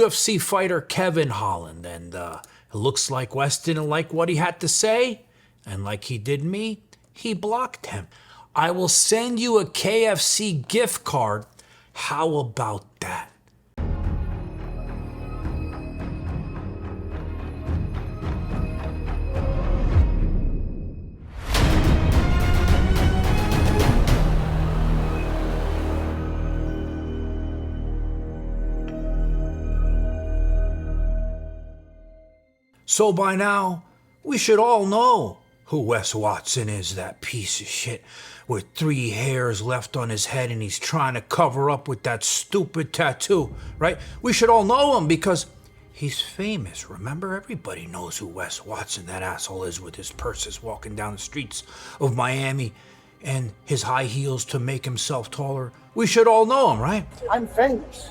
UFC fighter Kevin Holland, and it looks like Wes didn't like what he had to say, and like he did me, he blocked him. I will send you a KFC gift card. How about that? So by now, we should all know who Wes Watson is, that piece of shit with 3 hairs left on his head and he's trying to cover up with that stupid tattoo, right? We should all know him because he's famous. Remember, everybody knows who Wes Watson, that asshole, is with his purses walking down the streets of Miami and his high heels to make himself taller. We should all know him, right? I'm famous.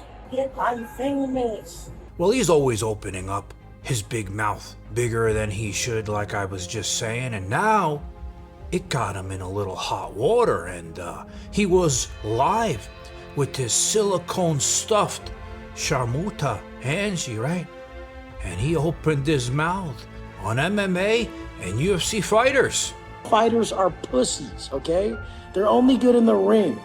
I'm famous. Well, he's always opening up his big mouth, bigger than he should, like I was just saying, and now it got him in a little hot water, and he was live with his silicone stuffed Sharmuta Angie, right? And he opened his mouth on MMA and UFC Fighters. Fighters are pussies, okay? They're only good in the ring.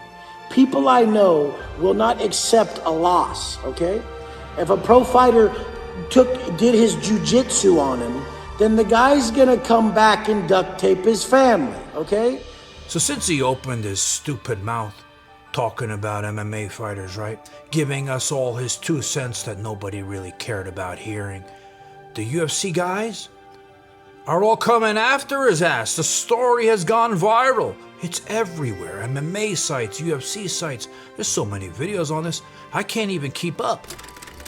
People I know will not accept a loss, okay? If a pro fighter did his jujitsu on him, then the guy's gonna come back and duct tape his family, okay? So since he opened his stupid mouth talking about MMA fighters, right, giving us all his 2 cents that nobody really cared about hearing, the UFC guys are all coming after his ass. The story has gone viral. It's everywhere. MMA sites, UFC sites. There's so many videos on this, I can't even keep up.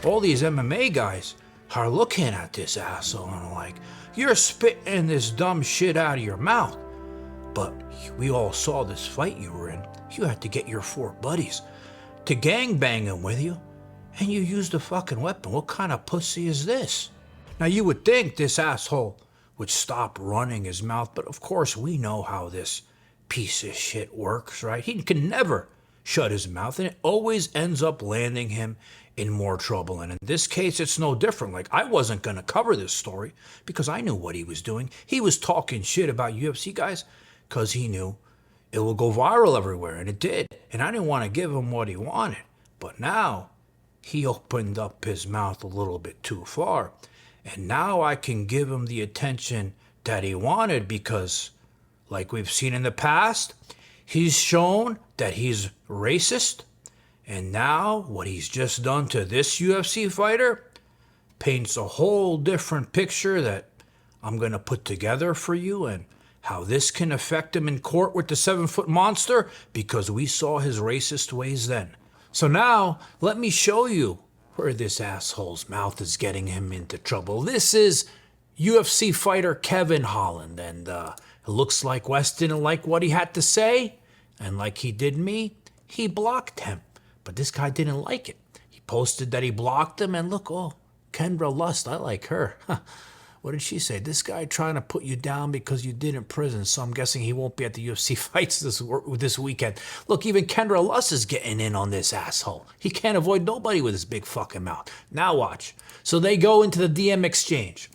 All these MMA guys are looking at this asshole and like, you're spitting this dumb shit out of your mouth. But we all saw this fight you were in. You had to get your 4 buddies to gangbang him with you, and you used a fucking weapon. What kind of pussy is this? Now you would think this asshole would stop running his mouth, but of course we know how this piece of shit works, right? He can never shut his mouth, and it always ends up landing him in more trouble. And in this case, it's no different. Like, I wasn't going to cover this story because I knew what he was doing. He was talking shit about UFC guys because he knew it will go viral everywhere, and it did. And I didn't want to give him what he wanted. But now he opened up his mouth a little bit too far. And now I can give him the attention that he wanted because, like we've seen in the past, he's shown that he's racist. And now what he's just done to this UFC fighter paints a whole different picture that I'm going to put together for you, and how this can affect him in court with the 7-foot monster, because we saw his racist ways then. So now let me show you where this asshole's mouth is getting him into trouble. This is UFC fighter Kevin Holland, and it looks like Wes didn't like what he had to say, and like he did me, he blocked him. But this guy didn't like it. He posted that he blocked him, and look, oh, Kendra Lust, I like her. What did she say? This guy trying to put you down because you did in prison, so I'm guessing he won't be at the UFC fights this weekend. Look, even Kendra Lust is getting in on this asshole. He can't avoid nobody with his big fucking mouth. Now watch. So they go into the DM exchange.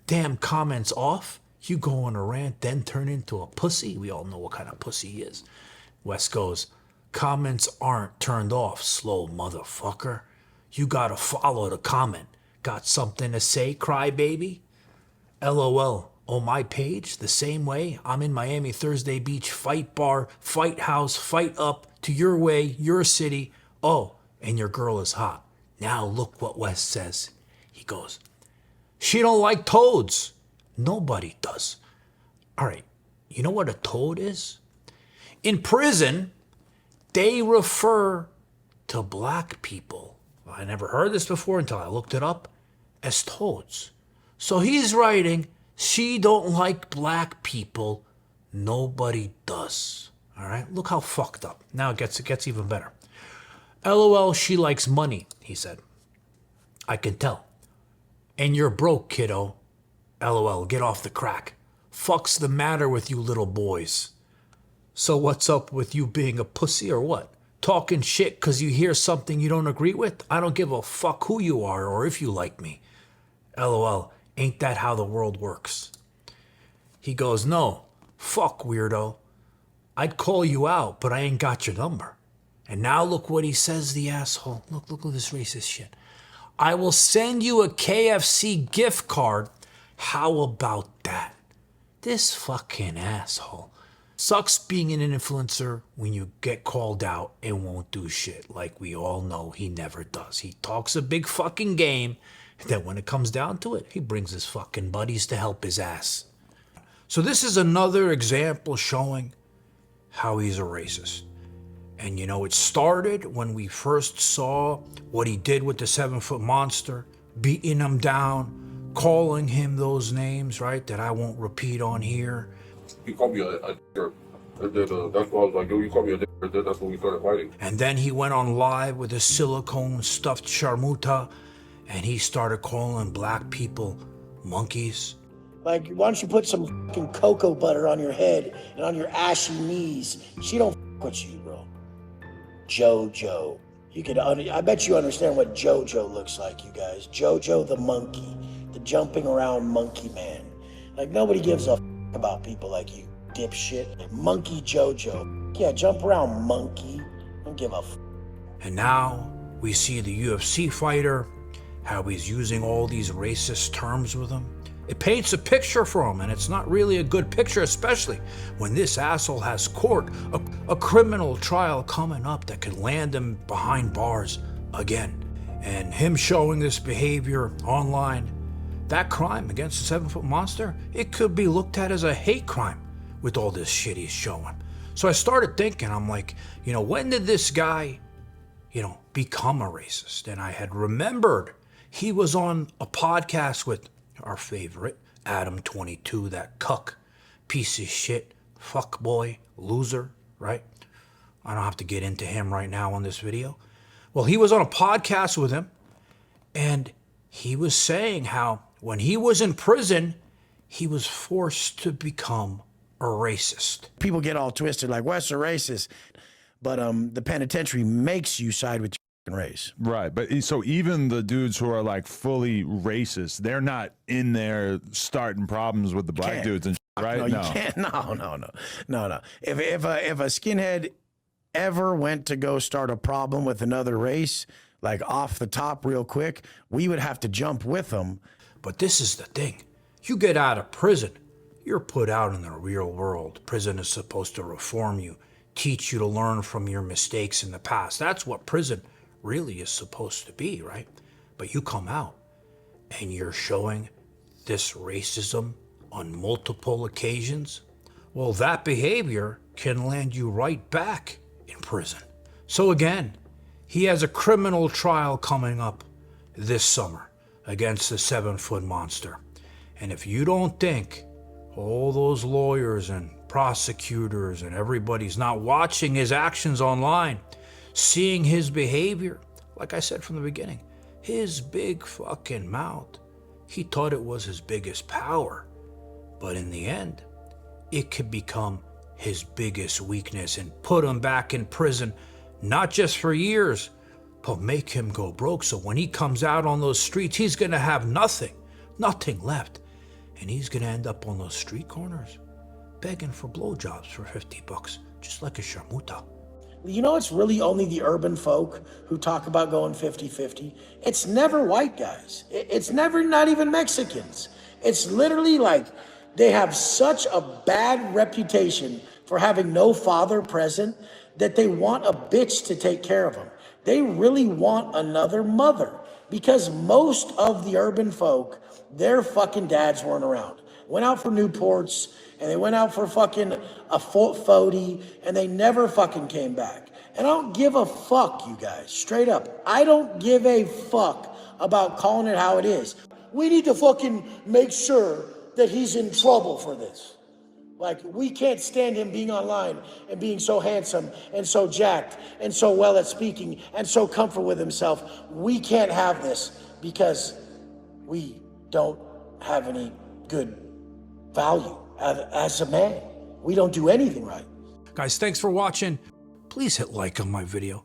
Damn, comments off. You go on a rant, then turn into a pussy. We all know what kind of pussy he is. Wes goes, comments aren't turned off, slow motherfucker. You gotta follow the comment. Got something to say, crybaby? LOL. On my page, the same way, I'm in Miami Thursday Beach, fight bar, fight house, fight up, to your way, your city. Oh, and your girl is hot. Now look what Wes says. He goes, she don't like toads. Nobody does. All right, you know what a toad is? In prison, they refer to black people, I never heard this before until I looked it up, as toads. So he's writing, she don't like black people, nobody does. All right, look how fucked up. Now it gets even better. LOL, she likes money, he said. I can tell. And you're broke, kiddo. LOL, get off the crack. Fuck's the matter with you little boys? So what's up with you being a pussy or what? talking shit because you hear something you don't agree with? I don't give a fuck who you are or if you like me. LOL, ain't that how the world works? He goes, no, fuck weirdo. I'd call you out, but I ain't got your number. And now look what he says, the asshole. Look at this racist shit. I will send you a KFC gift card. How about that? This fucking asshole. Sucks being an influencer when you get called out and won't do shit. Like we all know he never does. He talks a big fucking game, and then when it comes down to it, he brings his fucking buddies to help his ass. So this is another example showing how he's a racist. And you know, it started when we first saw what he did with the 7-foot monster, beating him down, calling him those names, right, that I won't repeat on here. He called me a dick. That's why I was like, yo, you called me a dick. That's when we started fighting. And then he went on live with a silicone stuffed sharmuta, and he started calling black people monkeys. Like, why don't you put some fucking cocoa butter on your head and on your ashy knees? She don't fuck with you, bro. JoJo. I bet you understand what JoJo looks like, you guys. JoJo the monkey, the jumping around monkey man. Like, nobody gives a fuck about people like you, dipshit. Monkey JoJo. Yeah, jump around, monkey. Don't give a fuck. And now we see the UFC fighter, how he's using all these racist terms with him. It paints a picture for him, and it's not really a good picture, especially when this asshole has court, a criminal trial coming up that could land him behind bars again. And him showing this behavior online, that crime against the 7-foot monster, it could be looked at as a hate crime with all this shit he's showing. So I started thinking, I'm like, you know, when did this guy, you know, become a racist? And I had remembered he was on a podcast with our favorite, Adam 22, that cuck, piece of shit, fuck boy, loser, right? I don't have to get into him right now on this video. Well, he was on a podcast with him, and he was saying how when he was in prison, he was forced to become a racist. People get all twisted, like, Wes a racist, but the penitentiary makes you side with your race. Right, but so even the dudes who are like fully racist, they're not in there starting problems with the black dudes and shit, right? No, you can't. No. If a skinhead ever went to go start a problem with another race, like off the top real quick, we would have to jump with them. But this is the thing. You get out of prison, you're put out in the real world. Prison is supposed to reform you, teach you to learn from your mistakes in the past. That's what prison really is supposed to be, right? But you come out and you're showing this racism on multiple occasions. Well, that behavior can land you right back in prison. So again, he has a criminal trial coming up this summer against the 7-foot monster. And if you don't think all those lawyers and prosecutors and everybody's not watching his actions online, seeing his behavior, like I said from the beginning, his big fucking mouth, he thought it was his biggest power. But in the end, it could become his biggest weakness and put him back in prison, not just for years, but make him go broke. So when he comes out on those streets, he's gonna have nothing left. And he's gonna end up on those street corners begging for blowjobs for $50, just like a sharmuta. You know, it's really only the urban folk who talk about going 50-50. It's never white guys. It's never not even Mexicans. It's literally like they have such a bad reputation for having no father present that they want a bitch to take care of them. They really want another mother because most of the urban folk, their fucking dads weren't around. Went out for Newports, and they went out for fucking a FUED, and they never fucking came back. And I don't give a fuck, you guys, straight up. I don't give a fuck about calling it how it is. We need to fucking make sure that he's in trouble for this. Like, we can't stand him being online and being so handsome and so jacked and so well at speaking and so comfortable with himself. We can't have this because we don't have any good value as a man. We don't do anything right. Guys, thanks for watching. please hit like on my video.